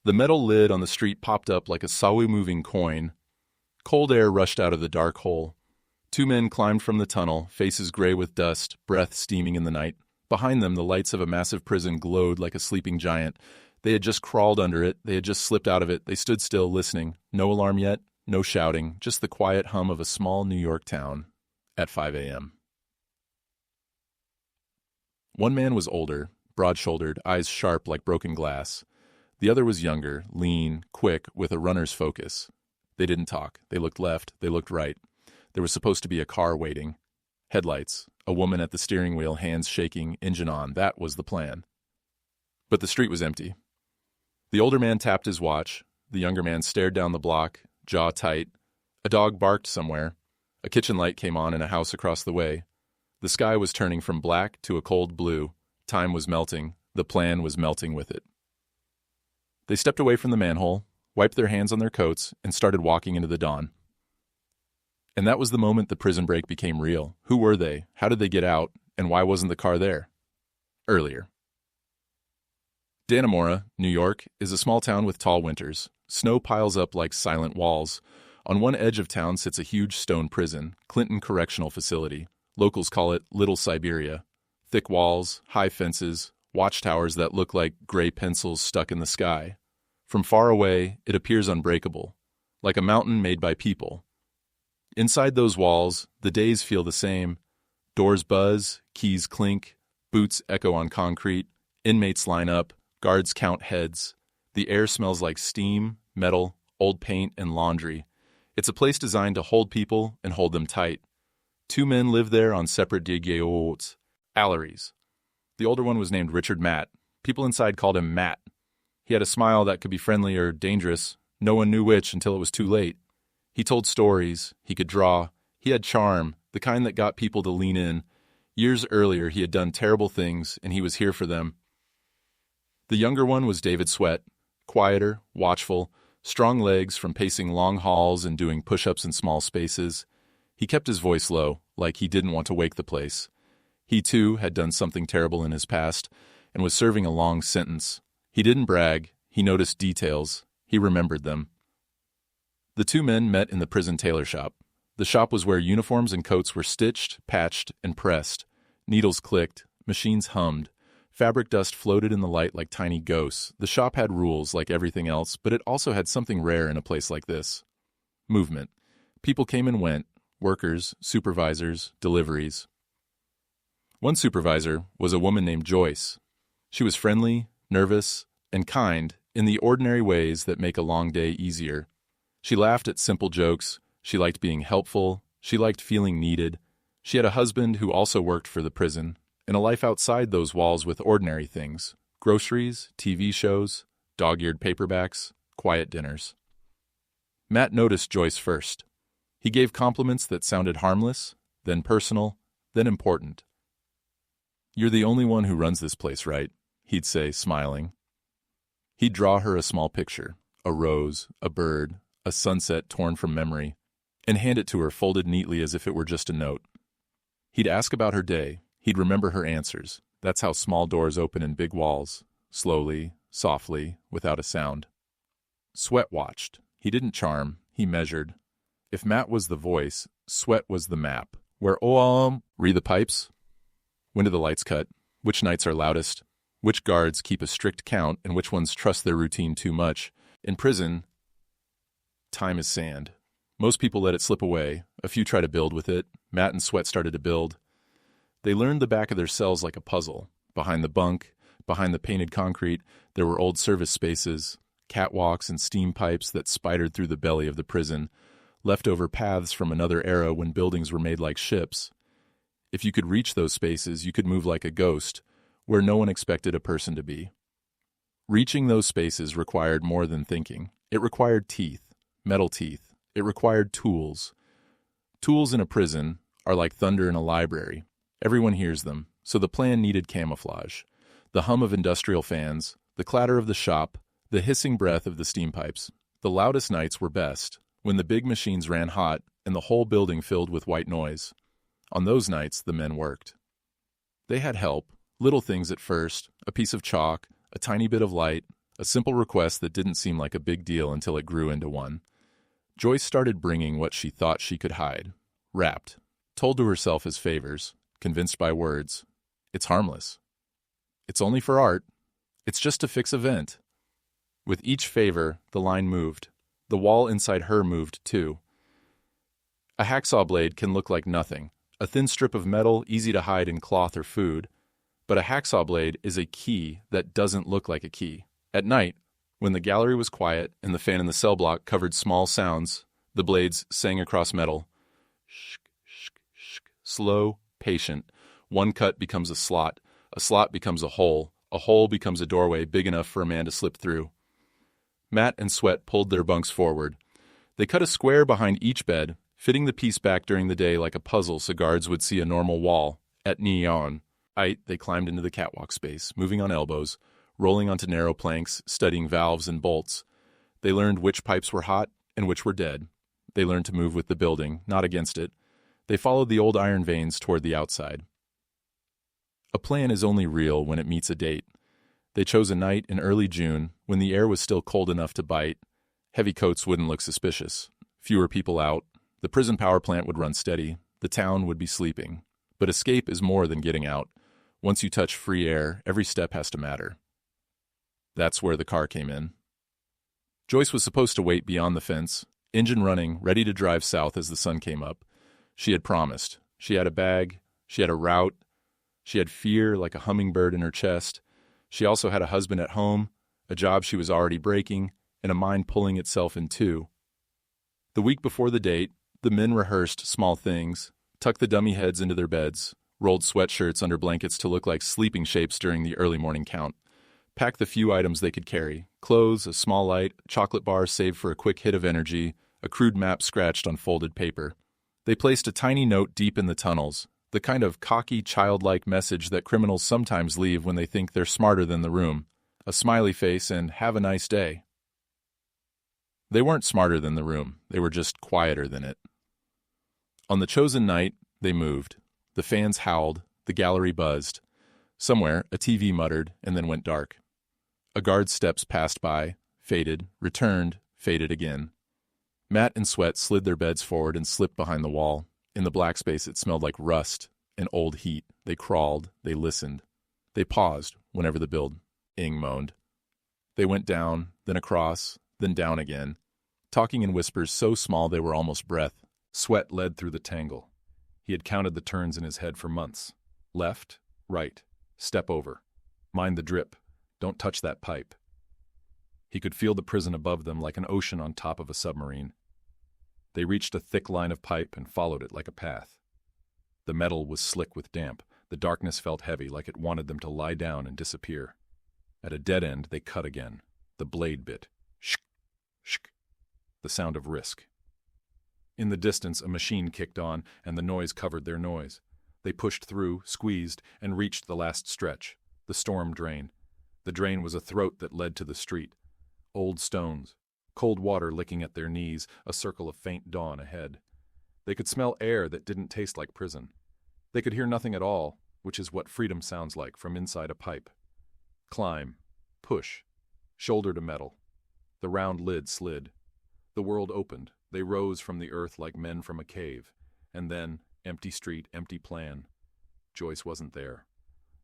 The metal lid on the street popped up like a slow-moving coin. Cold air rushed out of the dark hole. Two men climbed from the tunnel, faces gray with dust, breath steaming in the night. Behind them, the lights of a massive prison glowed like a sleeping giant. They had just crawled under it. They had just slipped out of it. They stood still, listening. No alarm yet, no shouting, just the quiet hum of a small New York town at 5 a.m. One man was older, broad-shouldered, eyes sharp like broken glass. The other was younger, lean, quick, with a runner's focus. They didn't talk. They looked left. They looked right. There was supposed to be a car waiting. Headlights. A woman at the steering wheel, hands shaking, engine on. That was the plan. But the street was empty. The older man tapped his watch. The younger man stared down the block, jaw tight. A dog barked somewhere. A kitchen light came on in a house across the way. The sky was turning from black to a cold blue. Time was melting. The plan was melting with it. They stepped away from the manhole, wiped their hands on their coats, and started walking into the dawn. And that was the moment the prison break became real. Who were they? How did they get out? And why wasn't the car there? Earlier. Dannemora, New York, is a small town with tall winters. Snow piles up like silent walls. On one edge of town sits a huge stone prison, Clinton Correctional Facility. Locals call it Little Siberia. Thick walls, high fences, watchtowers that look like gray pencils stuck in the sky. From far away, it appears unbreakable, like a mountain made by people. Inside those walls, the days feel the same. Doors buzz, keys clink, boots echo on concrete, inmates line up, guards count heads. The air smells like steam, metal, old paint, and laundry. It's a place designed to hold people and hold them tight. Two men live there on separate diggiots, alleries. The older one was named Richard Matt. People inside called him Matt. He had a smile that could be friendly or dangerous. No one knew which until it was too late. He told stories. He could draw. He had charm, the kind that got people to lean in. Years earlier, he had done terrible things, and he was here for them. The younger one was David Sweat, quieter, watchful, strong legs from pacing long halls and doing push-ups in small spaces. He kept his voice low, like he didn't want to wake the place. He, too, had done something terrible in his past and was serving a long sentence. He didn't brag. He noticed details. He remembered them. The two men met in the prison tailor shop. The shop was where uniforms and coats were stitched, patched, and pressed. Needles clicked. Machines hummed. Fabric dust floated in the light like tiny ghosts. The shop had rules like everything else, but it also had something rare in a place like this. Movement. People came and went. Workers, supervisors, deliveries. One supervisor was a woman named Joyce. She was friendly, nervous, and kind in the ordinary ways that make a long day easier. She laughed at simple jokes. She liked being helpful. She liked feeling needed. She had a husband who also worked for the prison, and a life outside those walls with ordinary things: groceries, TV shows, dog-eared paperbacks, quiet dinners. Matt noticed Joyce first. He gave compliments that sounded harmless, then personal, then important. "You're the only one who runs this place, right?" he'd say, smiling. He'd draw her a small picture, a rose, a bird, a sunset torn from memory, and hand it to her folded neatly as if it were just a note. He'd ask about her day. He'd remember her answers. That's how small doors open in big walls, slowly, softly, without a sound. Sweat watched. He didn't charm. He measured. If Matt was the voice, Sweat was the map. Where read the pipes? When do the lights cut? Which nights are loudest? Which guards keep a strict count and which ones trust their routine too much? In prison, time is sand. Most people let it slip away. A few try to build with it. Matt and Sweat started to build. They learned the back of their cells like a puzzle. Behind the bunk, behind the painted concrete, there were old service spaces, catwalks and steam pipes that spidered through the belly of the prison, leftover paths from another era when buildings were made like ships. If you could reach those spaces, you could move like a ghost, where no one expected a person to be. Reaching those spaces required more than thinking. It required teeth, metal teeth. It required tools. Tools in a prison are like thunder in a library. Everyone hears them, so the plan needed camouflage. The hum of industrial fans, the clatter of the shop, the hissing breath of the steam pipes. The loudest nights were best, when the big machines ran hot and the whole building filled with white noise. On those nights, the men worked. They had help, little things at first, a piece of chalk, a tiny bit of light, A simple request that didn't seem like a big deal until it grew into one. Joyce started bringing what she thought she could hide, wrapped, told to herself as favors, convinced by words. It's harmless. It's only for art. It's just to fix a vent. With each favor, the line moved. The wall inside her moved, too. A hacksaw blade can look like nothing, a thin strip of metal easy to hide in cloth or food. But a hacksaw blade is a key that doesn't look like a key. At night, when the gallery was quiet and the fan in the cell block covered small sounds, the blades sang across metal. Shk, shk, shk. Slow, patient. One cut becomes a slot becomes a hole becomes a doorway big enough for a man to slip through. Matt and Sweat pulled their bunks forward. They cut a square behind each bed, fitting the piece back during the day like a puzzle so guards would see a normal wall, at knee on. They climbed into the catwalk space, moving on elbows, rolling onto narrow planks, studying valves and bolts. They learned which pipes were hot and which were dead. They learned to move with the building, not against it. They followed the old iron veins toward the outside. A plan is only real when it meets a date. They chose a night in early June when the air was still cold enough to bite. Heavy coats wouldn't look suspicious. Fewer people out. The prison power plant would run steady. The town would be sleeping. But escape is more than getting out. Once you touch free air, every step has to matter. That's where the car came in. Joyce was supposed to wait beyond the fence, engine running, ready to drive south as the sun came up. She had promised. She had a bag. She had a route. She had fear like a hummingbird in her chest. She also had a husband at home, a job she was already breaking, and a mind pulling itself in two. The week before the date, the men rehearsed small things, tucked the dummy heads into their beds, rolled sweatshirts under blankets to look like sleeping shapes during the early morning count, packed the few items they could carry, clothes, a small light, a chocolate bar saved for a quick hit of energy, a crude map scratched on folded paper. They placed a tiny note deep in the tunnels, the kind of cocky, childlike message that criminals sometimes leave when they think they're smarter than the room. A smiley face and "have a nice day." They weren't smarter than the room. They were just quieter than it. On the chosen night, they moved. The fans howled. The gallery buzzed. Somewhere, a TV muttered and then went dark. A guard's steps passed by, faded, returned, faded again. Matt and Sweat slid their beds forward and slipped behind the wall. In the black space, it smelled like rust and old heat. They crawled. They listened. They paused whenever the building moaned. They went down, then across, then down again, talking in whispers so small they were almost breath. Sweat led through the tangle. He had counted the turns in his head for months. Left, right, step over. Mind the drip. Don't touch that pipe. He could feel the prison above them like an ocean on top of a submarine. They reached a thick line of pipe and followed it like a path. The metal was slick with damp. The darkness felt heavy, like it wanted them to lie down and disappear. At a dead end, they cut again. The blade bit. Shk, shk. The sound of risk. In the distance, a machine kicked on, and the noise covered their noise. They pushed through, squeezed, and reached the last stretch, the storm drain. The drain was a throat that led to the street. Old stones. Cold water licking at their knees, a circle of faint dawn ahead. They could smell air that didn't taste like prison. They could hear nothing at all, which is what freedom sounds like from inside a pipe. Climb. Push. Shoulder to metal. The round lid slid. The world opened. They rose from the earth like men from a cave. And then, empty street, empty plan. Joyce wasn't there.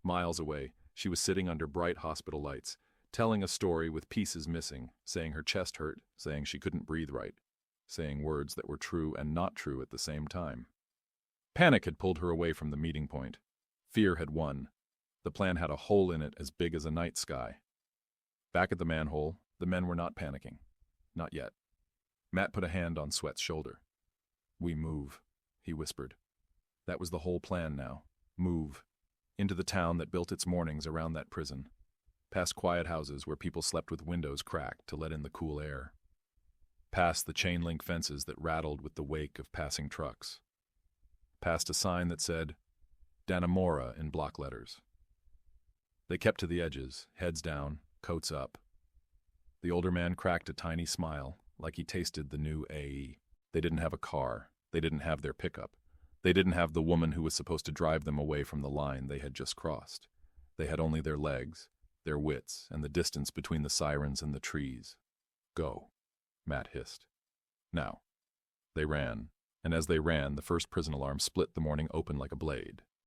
Miles away, she was sitting under bright hospital lights, telling a story with pieces missing, saying her chest hurt, saying she couldn't breathe right, saying words that were true and not true at the same time. Panic had pulled her away from the meeting point. Fear had won. The plan had a hole in it as big as a night sky. Back at the manhole, the men were not panicking. Not yet. Matt put a hand on Sweat's shoulder. "We move," he whispered. That was the whole plan now. Move. Into the town that built its mornings around that prison. Past quiet houses where people slept with windows cracked to let in the cool air. Past the chain-link fences that rattled with the wake of passing trucks. Past a sign that said, Dannemora in block letters. They kept to the edges, heads down, coats up. The older man cracked a tiny smile, like he tasted the new AE. They didn't have a car. They didn't have their pickup. They didn't have the woman who was supposed to drive them away from the line they had just crossed. They had only their legs, their wits, and the distance between the sirens and the trees. "Go," Matt hissed. "Now." They ran, and as they ran, the first prison alarm split the morning open like a blade.